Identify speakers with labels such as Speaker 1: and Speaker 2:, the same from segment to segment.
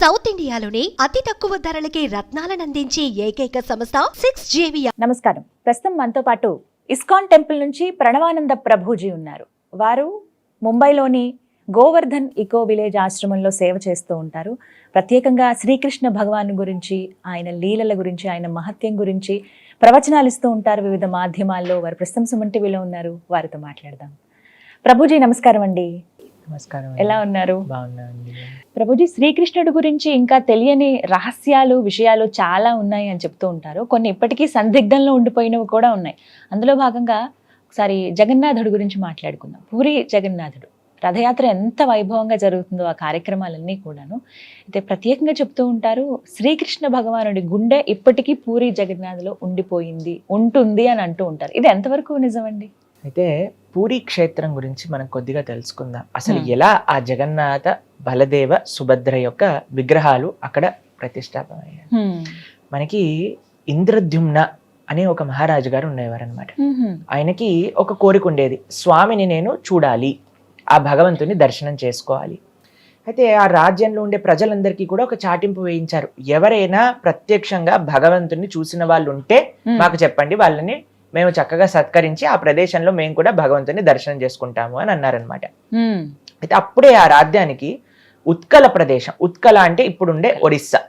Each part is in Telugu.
Speaker 1: సౌత్ ఇండియాలోనే అతి తక్కువ ధరలకి రత్నాలనందించే ఏకైక సంస్థ 6JV.
Speaker 2: నమస్కారం. ప్రస్తుతం మనతో పాటు ఇస్కాన్ టెంపుల్ నుంచి ప్రణవానంద ప్రభుజీ ఉన్నారు. వారు ముంబైలోని గోవర్ధన్ ఇకో విలేజ్ ఆశ్రమంలో సేవ చేస్తూ ఉంటారు. ప్రత్యేకంగా శ్రీకృష్ణ భగవాన్ గురించి, ఆయన లీలల గురించి, ఆయన మహత్యం గురించి ప్రవచనాలు ఇస్తూ ఉంటారు వివిధ మాధ్యమాల్లో. వారు ప్రస్తుతం సుమన్ టీవీలో ఉన్నారు. వారితో మాట్లాడదాం. ప్రభుజీ నమస్కారం అండి.
Speaker 3: నమస్కారం.
Speaker 2: ఎలా ఉన్నారు?
Speaker 3: బాగున్నానండి.
Speaker 2: ప్రభుజీ, శ్రీకృష్ణుడి గురించి ఇంకా తెలియని రహస్యాలు, విషయాలు చాలా ఉన్నాయి అని చెప్తూ ఉంటారు. కొన్ని ఇప్పటికీ సందిగ్ధంలో ఉండిపోయినవి కూడా ఉన్నాయి. అందులో భాగంగా ఒకసారి జగన్నాథుడి గురించి మాట్లాడుకుందాం. పూరి జగన్నాథుడు రథయాత్ర ఎంత వైభవంగా జరుగుతుందో ఆ కార్యక్రమాలన్నీ కూడాను. అయితే ప్రత్యేకంగా చెప్తూ ఉంటారు, శ్రీకృష్ణ భగవానుడి గుండె ఇప్పటికీ పూరి జగన్నాథ్లో ఉండిపోయింది, ఉంటుంది అని అంటూ ఉంటారు. ఇది ఎంతవరకు నిజమండి?
Speaker 3: అయితే పూరి క్షేత్రం గురించి మనం కొద్దిగా తెలుసుకుందాం. అసలు ఎలా ఆ జగన్నాథ, బలదేవ, సుభద్ర యొక్క విగ్రహాలు అక్కడ ప్రతిష్టాపనయ్యాయి. మనకి ఇంద్రద్యుమ్న అనే ఒక మహారాజు గారు ఉండేవారు అనమాట. ఆయనకి ఒక కోరిక ఉండేది, స్వామిని నేను చూడాలి, ఆ భగవంతుని దర్శనం చేసుకోవాలి. అయితే ఆ రాజ్యంలో ఉండే ప్రజలందరికీ కూడా ఒక చాటింపు వేయించారు, ఎవరైనా ప్రత్యక్షంగా భగవంతుని చూసిన వాళ్ళు ఉంటే మాకు చెప్పండి, వాళ్ళని మేము చక్కగా సత్కరించి ఆ ప్రదేశంలో మేము కూడా భగవంతుని దర్శనం చేసుకుంటాము అని అన్నారనమాట. అయితే అప్పుడే ఆ రాజ్యానికి ఉత్కల ప్రదేశం, ఉత్కల అంటే ఇప్పుడుండే ఒడిస్సా,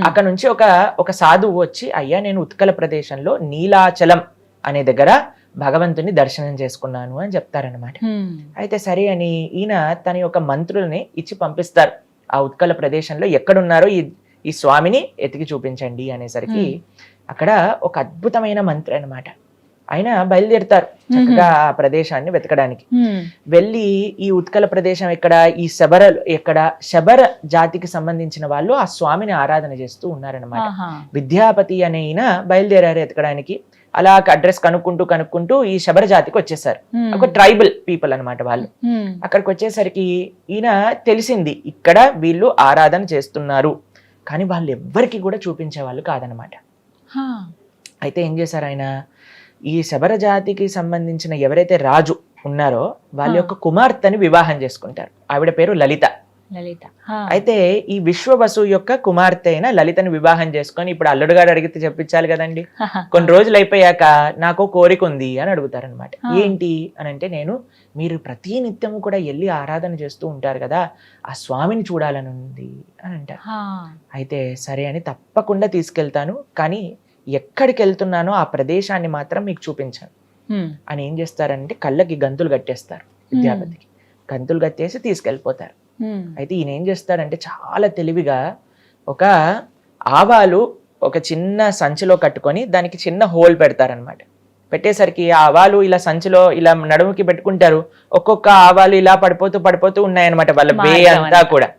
Speaker 3: అక్కడ నుంచి ఒక సాధువు వచ్చి, అయ్యా నేను ఉత్కల ప్రదేశంలో నీలాచలం అనే దగ్గర భగవంతుని దర్శనం చేసుకున్నాను అని చెప్తారనమాట. అయితే సరే అని ఈయన తన యొక్క మంత్రుల్ని ఇచ్చి పంపిస్తారు, ఆ ఉత్కల ప్రదేశంలో ఎక్కడున్నారో ఈ స్వామిని ఎతికి చూపించండి అనేసరికి అక్కడ ఒక అద్భుతమైన మంత్రి అనమాట. ఆయన బయలుదేరుతారు చక్కగా ఆ ప్రదేశాన్ని వెతకడానికి. వెళ్ళి ఈ ఉత్కల ప్రదేశం ఎక్కడ, ఈ శబర జాతికి సంబంధించిన వాళ్ళు ఆ స్వామిని ఆరాధన చేస్తూ ఉన్నారనమాట. విద్యాపతి అనే ఈయన బయలుదేరారు ఎతకడానికి. అలా అడ్రస్ కనుక్కుంటూ ఈ శబర జాతికి వచ్చేసారు. ఒక ట్రైబల్ పీపుల్ అనమాట వాళ్ళు. అక్కడికి వచ్చేసరికి ఈయన తెలిసింది, ఇక్కడ వీళ్ళు ఆరాధన చేస్తున్నారు, కానీ వాళ్ళు ఎవ్వరికి కూడా చూపించే వాళ్ళు కాదనమాట. అయితే ఏం చేశారు ఆయన, ఈ శబర జాతికి సంబంధించిన ఎవరైతే రాజు ఉన్నారో వాళ్ళ యొక్క కుమార్తెని వివాహం చేసుకుంటారు. ఆవిడ పేరు లలిత. అయితే ఈ విశ్వవసు యొక్క కుమార్తె అయిన లలితని వివాహం చేసుకొని, ఇప్పుడు అల్లుడు గారు అడిగితే చెప్పించాలి కదండి. కొన్ని రోజులు అయిపోయాక నాకు కోరిక ఉంది అని అడుగుతారనమాట. ఏంటి అని అంటే, మీరు ప్రతి నిత్యము కూడా వెళ్ళి ఆరాధన చేస్తూ ఉంటారు కదా, ఆ స్వామిని చూడాలని ఉంది అని అంటారు. అయితే సరే అని తప్పకుండా తీసుకెళ్తాను, కానీ ఎక్కడికి వెళ్తున్నానో ఆ ప్రదేశాన్ని మాత్రం మీకు చూపించాను అని ఏం చేస్తారంటే, కళ్ళకి గంతులు కట్టేస్తారు. విద్యాపతికి గంతులు కట్టేసి తీసుకెళ్ళిపోతారు. అయితే ఈయన ఏం చేస్తాడంటే, చాలా తెలివిగా ఒక ఆవాలు ఒక చిన్న సంచిలో కట్టుకొని దానికి చిన్న హోల్ పెడతారనమాట. పెట్టేసరికి ఆ ఆవాలు ఇలా సంచిలో ఇలా నడుముకి పెట్టుకుంటారు. ఒక్కొక్క ఆవాలు ఇలా పడిపోతూ ఉన్నాయన్నమాట. వాళ్ళ వే అంతా కూడా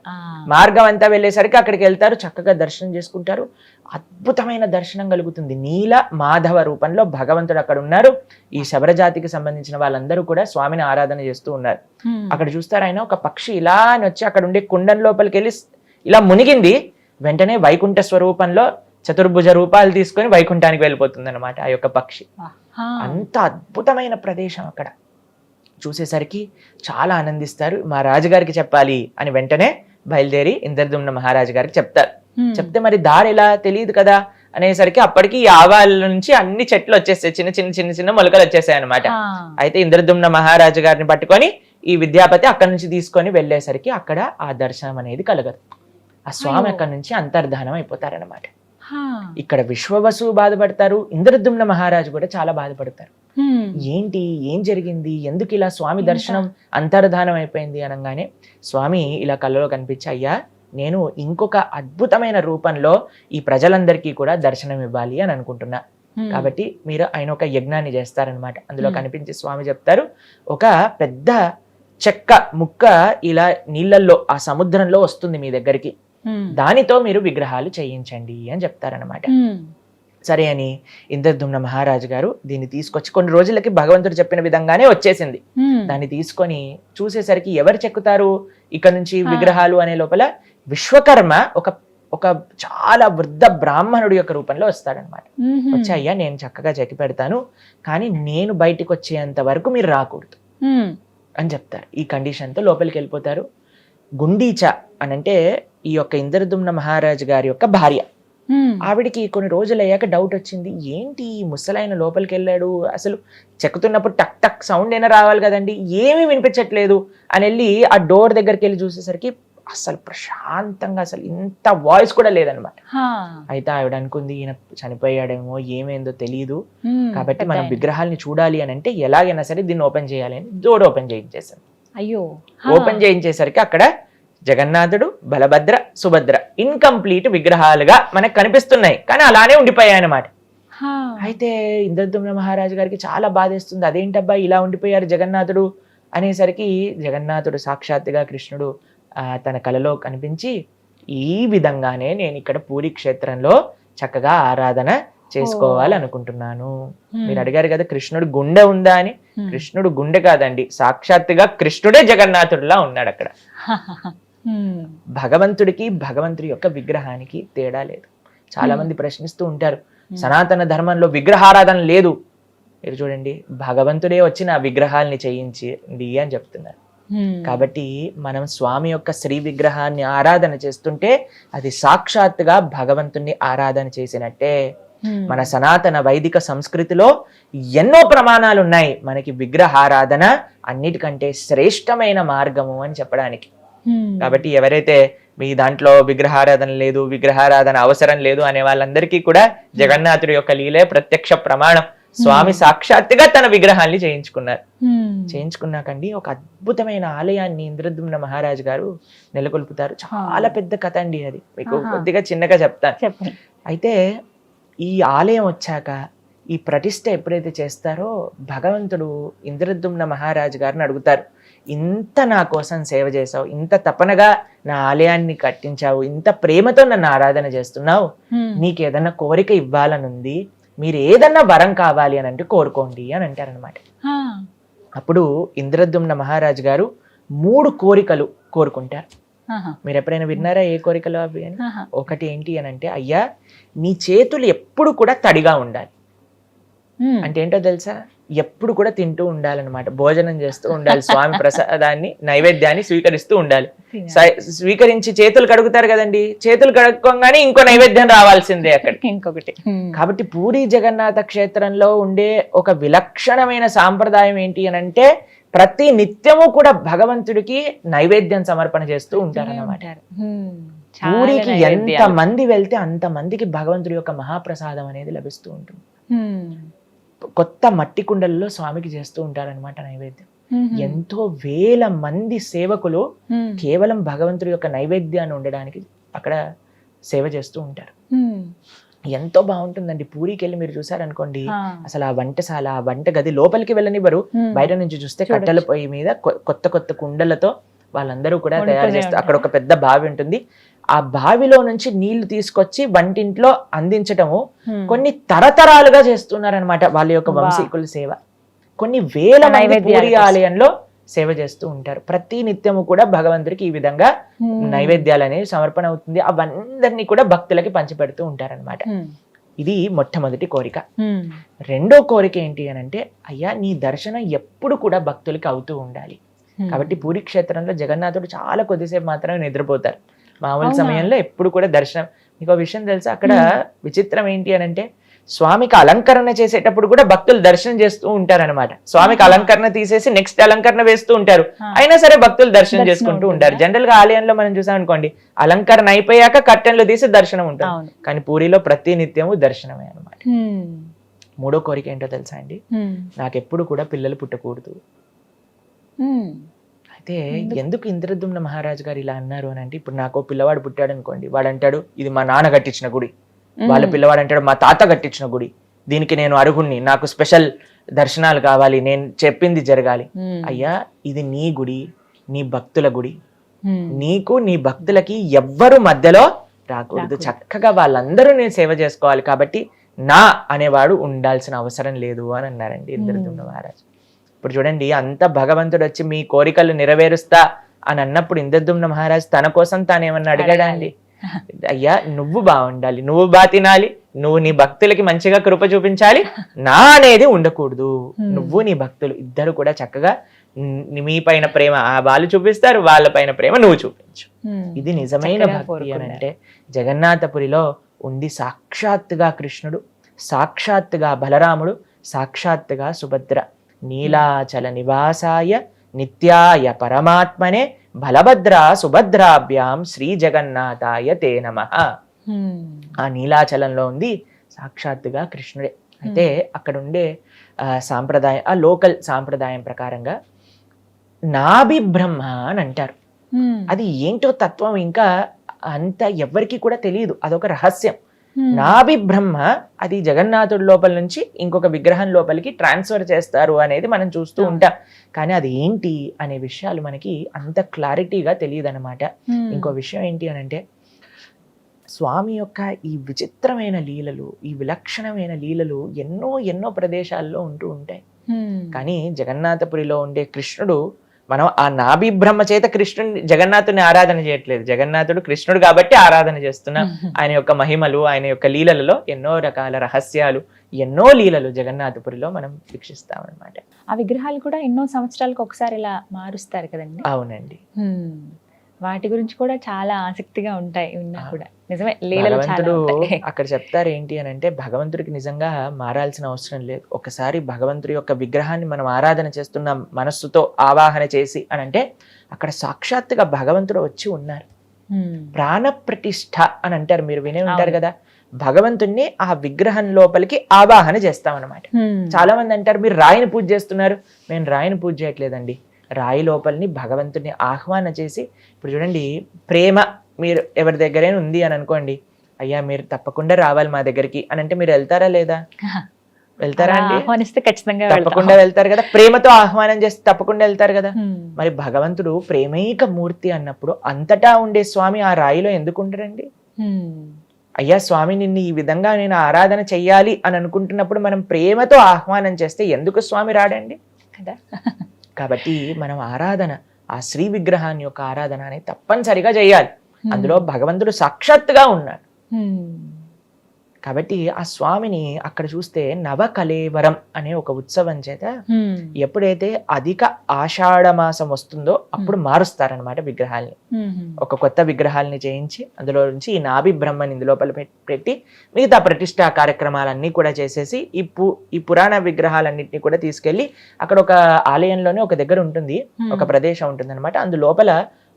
Speaker 3: మార్గం అంతా వెళ్ళేసరికి అక్కడికి వెళ్తారు, చక్కగా దర్శనం చేసుకుంటారు. అద్భుతమైన దర్శనం కలుగుతుంది. నీల మాధవ రూపంలో భగవంతుడు అక్కడ ఉన్నారు. ఈ శబర జాతికి సంబంధించిన వాళ్ళందరూ కూడా స్వామిని ఆరాధన చేస్తూ ఉన్నారు. అక్కడ చూస్తారు, ఆయన ఒక పక్షి ఇలా అని వచ్చి అక్కడ ఉండే కుండం లోపలికి వెళ్ళి ఇలా మునిగింది. వెంటనే వైకుంఠ స్వరూపంలో చతుర్భుజ రూపాలు తీసుకొని వైకుంఠానికి వెళ్ళిపోతుంది అనమాట ఆ యొక్క పక్షి. అంత అద్భుతమైన ప్రదేశం అక్కడ. చూసేసరికి చాలా ఆనందిస్తారు. మా రాజుగారికి చెప్పాలి అని వెంటనే బయలుదేరి ఇంద్రద్యుమ్న మహారాజు గారికి చెప్తారు. చెప్తే మరి దారి ఎలా తెలియదు కదా అనేసరికి అప్పటికి ఈ ఆవాల నుంచి అన్ని చెట్లు వచ్చేస్తాయి, చిన్న మొలకలు వచ్చేసాయి అనమాట. అయితే ఇంద్రద్యుమ్న మహారాజు గారిని పట్టుకొని ఈ విద్యాపతి అక్కడి నుంచి తీసుకొని వెళ్ళేసరికి అక్కడ ఆ దర్శనం అనేది కలగదు. ఆ స్వామి అక్కడి నుంచి అంతర్ధానం అయిపోతారనమాట. ఇక్కడ విశ్వవసు బాధపడతారు, ఇంద్రద్యుమ్న మహారాజు కూడా చాలా బాధపడతారు. ఏంటి, ఏం జరిగింది, ఎందుకు ఇలా స్వామి దర్శనం అంతర్ధానం అయిపోయింది అనగానే స్వామి ఇలా కళ్ళలో కనిపించి, అయ్యా నేను ఇంకొక అద్భుతమైన రూపంలో ఈ ప్రజలందరికీ కూడా దర్శనం ఇవ్వాలి అని అనుకుంటున్నా, కాబట్టి మీరు ఆయన ఒక యజ్ఞాన్ని చేస్తారనమాట. అందులో కనిపించి స్వామి చెప్తారు, ఒక పెద్ద చెక్క ముక్క ఇలా నీళ్ళల్లో ఆ సముద్రంలో వస్తుంది మీ దగ్గరికి, దానితో మీరు విగ్రహాలు చేయించండి అని చెప్తారనమాట. సరే అని ఇంద్రద్యుమ్న మహారాజు గారు దీన్ని తీసుకొచ్చి, కొన్ని రోజులకి భగవంతుడు చెప్పిన విధంగానే వచ్చేసింది. దాన్ని తీసుకొని చూసేసరికి ఎవరు చెక్కుతారు ఇక్కడ నుంచి విగ్రహాలు అనే లోపల విశ్వకర్మ ఒక చాలా వృద్ధ బ్రాహ్మణుడి యొక్క రూపంలో వస్తాడనమాట. వచ్చి, అయ్యా నేను చక్కగా చెక్కి పెడతాను, కానీ నేను బయటికి వచ్చేంత వరకు మీరు రాకూడదు అని చెప్తారు. ఈ కండిషన్తో లోపలికి వెళ్ళిపోతారు. గుండీచ అనంటే ఈ యొక్క ఇంద్రదుమ్న మహారాజు గారి యొక్క భార్య. ఆవిడికి కొన్ని రోజులు అయ్యాక డౌట్ వచ్చింది, ఏంటి ఈ ముసలాయన లోపలికి వెళ్ళాడు, అసలు చెక్కుతున్నప్పుడు టక్ టక్ సౌండ్ అయినా రావాలి కదండి, ఏమీ వినిపించట్లేదు అని వెళ్ళి ఆ డోర్ దగ్గరికి వెళ్ళి చూసేసరికి అసలు ప్రశాంతంగా అసలు ఇంత వాయిస్ కూడా లేదనమాట. అయితే ఆవిడ అనుకుంది ఈయన చనిపోయాడేమో, ఏమైందో తెలియదు, కాబట్టి మనం విగ్రహాల్ని చూడాలి అని అంటే ఎలాగైనా సరే దీన్ని ఓపెన్ చేయాలి అని డోర్ ఓపెన్ చేయించేసాను.
Speaker 2: అయ్యో,
Speaker 3: ఓపెన్ చేయించేసరికి అక్కడ జగన్నాథుడు, బలభద్ర, సుభద్ర ఇన్కంప్లీట్ విగ్రహాలుగా మనకు కనిపిస్తున్నాయి, కానీ అలానే ఉండిపోయాయి అన్నమాట. అయితే ఇంద్రదుమ్న మహారాజు గారికి చాలా బాధేస్తుంది, అదేంటబ్బా ఇలా ఉండిపోయారు జగన్నాథుడు అనేసరికి జగన్నాథుడు సాక్షాత్తుగా కృష్ణుడు తన కలలో కనిపించి, ఈ విధంగానే నేను ఇక్కడ పూరి క్షేత్రంలో చక్కగా ఆరాధన చేసుకోవాలనుకుంటున్నాను. మీరు అడిగారు కదా కృష్ణుడు గుండె ఉందా అని, కృష్ణుడు గుండె కాదండి, సాక్షాత్తుగా కృష్ణుడే జగన్నాథుడిలా ఉన్నాడు అక్కడ. భగవంతుడికి భగవంతుడి యొక్క విగ్రహానికి తేడా లేదు. చాలా మంది ప్రశ్నిస్తూ ఉంటారు, సనాతన ధర్మంలో విగ్రహారాధన లేదు. మీరు చూడండి, భగవంతుడే వచ్చి నా విగ్రహాల్ని చేయించింది అని చెప్తున్నారు. కాబట్టి మనం స్వామి యొక్క శ్రీ విగ్రహాన్ని ఆరాధన చేస్తుంటే అది సాక్షాత్తుగా భగవంతుణ్ణి ఆరాధన చేసినట్టే. మన సనాతన వైదిక సంస్కృతిలో ఎన్నో ప్రమాణాలు ఉన్నాయి మనకి విగ్రహారాధన అన్నిటికంటే శ్రేష్టమైన మార్గము అని చెప్పడానికి. కాబట్టి ఎవరైతే మీ దాంట్లో విగ్రహారాధన లేదు, విగ్రహారాధన అవసరం లేదు అనే వాళ్ళందరికీ కూడా జగన్నాథుడి యొక్క లీలే ప్రత్యక్ష ప్రమాణం. స్వామి సాక్షాత్తుగా తన విగ్రహాన్ని చేయించుకున్నారు. చేయించుకున్నాకండి ఒక అద్భుతమైన ఆలయాన్ని ఇంద్రదుమ్న మహారాజు గారు నెలకొల్పుతారు. చాలా పెద్ద కథ అండి అది, మీకు కొద్దిగా చిన్నగా చెప్తాను. అయితే ఈ ఆలయం వచ్చాక ఈ ప్రతిష్ఠ ఎప్పుడైతే చేస్తారో భగవంతుడు ఇంద్రదుమ్న మహారాజు గారిని అడుగుతారు, ఇంత నా కోసం సేవ చేసావు, ఇంత తపనగా నా ఆలయాన్ని కట్టించావు, ఇంత ప్రేమతో నన్ను ఆరాధన చేస్తున్నావు, నీకు ఏదన్నా కోరిక ఇవ్వాలనుంది, మీరు ఏదన్నా వరం కావాలి అని అంటే కోరుకోండి అని అంటారనమాట. అప్పుడు ఇంద్రదుమ్న మహారాజు గారు 3 కోరికలు కోరుకుంటారు. మీరు ఎప్పుడైనా విన్నారా ఏ కోరికలు అవి అని? ఒకటి ఏంటి అని అంటే, అయ్యా నీ చేతులు ఎప్పుడు కూడా తడిగా ఉండాలి. అంటే ఏంటో తెలుసా, ఎప్పుడు కూడా తింటూ ఉండాలన్నమాట, భోజనం చేస్తూ ఉండాలి, స్వామి ప్రసాదాన్ని నైవేద్యాన్ని స్వీకరిస్తూ ఉండాలి. స్వీకరించి చేతులు కడుగుతారు కదండి, చేతులు కడుక్కోగానే ఇంకో నైవేద్యం రావాల్సిందే అక్కడికి ఇంకొకటి. కాబట్టి పూరి జగన్నాథ క్షేత్రంలో ఉండే ఒక విలక్షణమైన సాంప్రదాయం ఏంటి అని అంటే, ప్రతి నిత్యము కూడా భగవంతుడికి నైవేద్యం సమర్పణ చేస్తూ ఉంటారన్నమాట. పూరికి ఎంత మంది వెళ్తే అంత మందికి భగవంతుడి యొక్క మహాప్రసాదం అనేది లభిస్తూ ఉంటుంది. కొత్త మట్టి కుండలలో స్వామికి చేస్తూ ఉంటారనమాట నైవేద్యం. ఎంతో వేల మంది సేవకులు కేవలం భగవంతుడి యొక్క నైవేద్యాన్ని ఉండడానికి అక్కడ సేవ చేస్తూ ఉంటారు. ఎంతో బాగుంటుందండి. పూరికి వెళ్ళి మీరు చూసారనుకోండి, అసలు ఆ వంటశాల, ఆ వంట గది లోపలికి వెళ్ళనివ్వరు, బయట నుంచి చూస్తే కట్టెల పొయ్యి మీద కొత్త కొత్త కుండలతో వాళ్ళందరూ కూడా తయారు చేస్తారు. అక్కడ ఒక పెద్ద బావి ఉంటుంది, ఆ బావిలో నుంచి నీళ్లు తీసుకొచ్చి వంటింట్లో అందించటము కొన్ని తరతరాలుగా చేస్తున్నారనమాట వాళ్ళ యొక్క వంశీకుల సేవ. కొన్ని వేల మంది పూరి ఆలయంలో సేవ చేస్తూ ఉంటారు. ప్రతి నిత్యము కూడా భగవంతుడికి ఈ విధంగా నైవేద్యాలు అనేవి సమర్పణ అవుతుంది. అవందరినీ కూడా భక్తులకి పంచిపెడుతూ ఉంటారనమాట. ఇది మొట్టమొదటి కోరిక. రెండో కోరిక ఏంటి అని అంటే, అయ్యా నీ దర్శనం ఎప్పుడు కూడా భక్తులకి అవుతూ ఉండాలి. కాబట్టి పూరి క్షేత్రంలో జగన్నాథుడు చాలా కొద్దిసేపు మాత్రమే నిద్రపోతారు. మామూలు సమయంలో ఎప్పుడు కూడా దర్శనం. మీకు విషయం తెలుసా, అక్కడ విచిత్రం ఏంటి అని అంటే, స్వామికి అలంకరణ చేసేటప్పుడు కూడా భక్తులు దర్శనం చేస్తూ ఉంటారనమాట. స్వామికి అలంకరణ తీసేసి నెక్స్ట్ అలంకరణ వేస్తూ ఉంటారు, అయినా సరే భక్తులు దర్శనం చేసుకుంటూ ఉంటారు. జనరల్ గా ఆలయంలో మనం చూసాం అనుకోండి, అలంకరణ అయిపోయాక కర్టెన్లు తీసి దర్శనం ఉంటుంది, కానీ పూరిలో ప్రతి నిత్యము దర్శనమే అనమాట. మూడో కోరిక ఏంటో తెలుసా అండి, నాకెప్పుడు కూడా పిల్లలు పుట్టకూడదు. అయితే ఎందుకు ఇంద్రదుమ్న మహారాజు గారు ఇలా అన్నారు అని అంటే, ఇప్పుడు నాకు పిల్లవాడు పుట్టాడు అనుకోండి, వాడు అంటాడు ఇది మా నాన్న కట్టించిన గుడి, వాళ్ళ పిల్లవాడు అంటాడు మా తాత కట్టించిన గుడి, దీనికి నేను అర్హుణ్ణి, నాకు స్పెషల్ దర్శనాలు కావాలి, నేను చెప్పింది జరగాలి. అయ్యా ఇది నీ గుడి, నీ భక్తుల గుడి, నీకు నీ భక్తులకి ఎవ్వరు మధ్యలో రాకూడదు, చక్కగా వాళ్ళందరూ నేను సేవ చేసుకోవాలి, కాబట్టి నా అనేవాడు ఉండాల్సిన అవసరం లేదు అని అన్నారండి ఇంద్రదుమ్న మహారాజు. ఇప్పుడు చూడండి, అంత భగవంతుడు వచ్చి మీ కోరికలు నెరవేరుస్తా అని అన్నప్పుడు ఇంద్రదుమ్న మహారాజు తన కోసం తాను ఏమన్నా అడిగాడా అండి? అయ్యా నువ్వు బాగుండాలి, నువ్వు బాగా తినాలి, నువ్వు నీ భక్తులకి మంచిగా కృప చూపించాలి, నా అనేది ఉండకూడదు. నువ్వు నీ భక్తులు ఇద్దరు కూడా చక్కగా మీ పైన ప్రేమ వాళ్ళు చూపిస్తారు, వాళ్ళ పైన ప్రేమ నువ్వు చూపించు. ఇది నిజమైన భక్తి అని అంటే జగన్నాథపురిలో ఉంది. సాక్షాత్తుగా కృష్ణుడు, సాక్షాత్తుగా బలరాముడు, సాక్షాత్తుగా సుభద్ర. నీలాచల నివాసాయ నిత్యాయ పరమాత్మనే బలభద్ర సుభద్రాభ్యాం శ్రీ జగన్నాథాయ తే నమః. ఆ నీలాచలంలో ఉంది సాక్షాత్తుగా కృష్ణుడే. అయితే అక్కడ ఉండే సాంప్రదాయం, ఆ లోకల్ సాంప్రదాయం ప్రకారంగా నాభి బ్రహ్మ అని అంటారు. అది ఏంటో తత్వం ఇంకా అంత ఎవ్వరికి కూడా తెలియదు, అదొక రహస్యం. నాభి బ్రహ్మ అది జగన్నాథుడి లోపల నుంచి ఇంకొక విగ్రహం లోపలికి ట్రాన్స్ఫర్ చేస్తారు అనేది మనం చూస్తూ ఉంటాం. కానీ అది ఏంటి అనే విషయాలు మనకి అంత క్లారిటీగా తెలియదు అనమాట. ఇంకో విషయం ఏంటి అని అంటే స్వామి యొక్క ఈ విచిత్రమైన లీలలు, ఈ విలక్షణమైన లీలలు ఎన్నో ఎన్నో ప్రదేశాల్లో ఉంటూ ఉంటాయి. కానీ జగన్నాథపురిలో ఉండే కృష్ణుడు, మనం ఆ నాభి బ్రహ్మ చేత కృష్ణుని జగన్నాథుని ఆరాధన చేయట్లేదు, జగన్నాథుడు కృష్ణుడు కాబట్టి ఆరాధన చేస్తున్నాం. ఆయన యొక్క మహిమలు, ఆయన యొక్క లీలలలో ఎన్నో రకాల రహస్యాలు, ఎన్నో లీలలు జగన్నాథపురిలో మనం వీక్షిస్తాం అన్నమాట.
Speaker 2: ఆ విగ్రహాలు కూడా ఎన్నో సంవత్సరాలకు ఒకసారి ఇలా మారుస్తారు కదండి.
Speaker 3: అవునండి.
Speaker 2: వాటి గురించి కూడా చాలా ఆసక్తిగా ఉంటాయి ఉన్నా కూడా. నిజమే, లీలలు చాలా
Speaker 3: భగవంతుడు
Speaker 2: ఉంటాయి.
Speaker 3: అక్కడ చెప్తారు ఏంటి అని అంటే భగవంతుడికి నిజంగా మారాల్సిన అవసరం లేదు. ఒకసారి భగవంతుడి యొక్క విగ్రహాన్ని మనం ఆరాధన చేస్తున్నాం మనస్సుతో ఆవాహన చేసి అని అంటే అక్కడ సాక్షాత్తుగా భగవంతుడు వచ్చి ఉన్నారు. ప్రాణ ప్రతిష్ఠ అని అంటారు, మీరు వినే ఉంటారు కదా. భగవంతుణ్ణి ఆ విగ్రహం లోపలికి ఆవాహన చేస్తాం అన్నమాట. చాలా మంది అంటారు మీరు రాయిని పూజ చేస్తున్నారు. మేము రాయిని పూజ చేయట్లేదండి, రాయి లోపలిని భగవంతుని ఆహ్వాన చేసి, ఇప్పుడు చూడండి ప్రేమ మీరు ఎవరి దగ్గరైనా ఉంది అని అనుకోండి, అయ్యా మీరు తప్పకుండా రావాలి మా దగ్గరికి అని అంటే మీరు వెళ్తారా లేదా? వెళ్తారా అండి?
Speaker 2: ఆహ్వానిస్తే ఖచ్చితంగా
Speaker 3: తప్పకుండా వెళ్తారు కదా. ప్రేమతో ఆహ్వానం చేస్తే తప్పకుండా వెళ్తారు కదా. మరి భగవంతుడు ప్రేమైక మూర్తి అన్నప్పుడు అంతటా ఉండే స్వామి ఆ రాయిలో ఎందుకు ఉండరండి? అయ్యా స్వామి నిన్ను ఈ విధంగా నేను ఆరాధన చెయ్యాలి అని అనుకుంటున్నప్పుడు మనం ప్రేమతో ఆహ్వానం చేస్తే ఎందుకు స్వామి రాడండి
Speaker 2: కదా.
Speaker 3: కాబట్టి మనం ఆరాధన, ఆ శ్రీ విగ్రహాన్ని యొక్క ఆరాధన అనేది తప్పనిసరిగా చేయాలి. అందులో భగవంతుడు సాక్షాత్తుగా ఉన్నాడు. కాబట్టి ఆ స్వామిని అక్కడ చూస్తే నవకలేవరం అనే ఒక ఉత్సవం చేత ఎప్పుడైతే అధిక ఆషాఢ మాసం వస్తుందో అప్పుడు మారుస్తారనమాట విగ్రహాల్ని. ఒక కొత్త విగ్రహాలని చేయించి అందులో నుంచి ఈ నాభి బ్రహ్మని ఇందులోపల పెట్టి మిగతా ప్రతిష్టా కార్యక్రమాలన్నీ కూడా చేసేసి ఈ పురాణ విగ్రహాలన్నింటినీ కూడా తీసుకెళ్లి అక్కడ ఒక ఆలయంలోనే ఒక దగ్గర ఉంటుంది, ఒక ప్రదేశం ఉంటుంది అనమాట. అందులోపల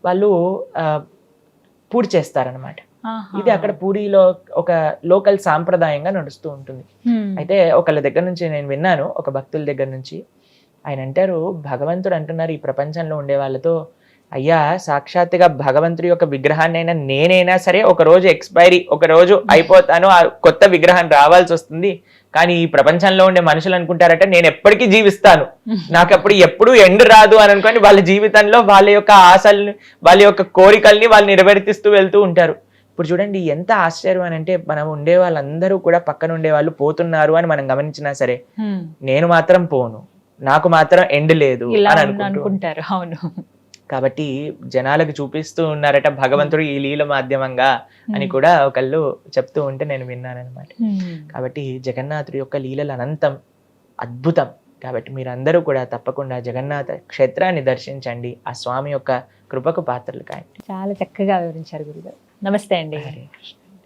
Speaker 3: వాళ్ళు పూజ చేస్తారనమాట. ఇది అక్కడ పూరిలో ఒక లోకల్ సాంప్రదాయంగా నడుస్తూ ఉంటుంది. అయితే ఒకళ్ళ దగ్గర నుంచి నేను విన్నాను, ఒక భక్తుల దగ్గర నుంచి. ఆయన అంటారు, భగవంతుడు అంటున్నారు ఈ ప్రపంచంలో ఉండే వాళ్ళతో, అయ్యా సాక్షాత్తుగా భగవంతుడి యొక్క విగ్రహాన్ని అయినా నేనైనా సరే ఒక రోజు ఎక్స్పైరీ, ఒక రోజు అయిపోతాను, ఆ కొత్త విగ్రహం రావాల్సి వస్తుంది. కానీ ఈ ప్రపంచంలో ఉండే మనుషులు అనుకుంటారట నేను ఎప్పటికీ జీవిస్తాను, నాకు అప్పుడు ఎప్పుడు ఎండ్ రాదు అని అనుకోని వాళ్ళ జీవితంలో వాళ్ళ యొక్క ఆశల్ని, వాళ్ళ యొక్క కోరికల్ని వాళ్ళు నెరవేర్తిస్తూ వెళ్తూ ఉంటారు. ఇప్పుడు చూడండి ఎంత ఆశ్చర్యం అని అంటే మనం ఉండే వాళ్ళందరూ కూడా పక్కన ఉండే వాళ్ళు పోతున్నారు అని మనం గమనించినా సరే నేను మాత్రం పోను, నాకు మాత్రం ఎండ్ లేదు అని అనుకుంటారు.
Speaker 2: అవును.
Speaker 3: కాబట్టి జనాలకు చూపిస్తూ ఉన్నారట భగవంతుడు ఈ లీల మాధ్యమంగా అని కూడా ఒకళ్ళు చెప్తూ ఉంటే నేను విన్నానన్నమాట. కాబట్టి జగన్నాథుడి యొక్క లీలలు అనంతం, అద్భుతం. కాబట్టి మీరందరూ కూడా తప్పకుండా జగన్నాథ క్షేత్రాన్ని దర్శించండి, ఆ స్వామి యొక్క కృపకు పాత్రలు కాయండి.
Speaker 2: చాలా చక్కగా వివరించారు గురుగారు. నమస్తే అండి.
Speaker 3: హరే కృష్ణ.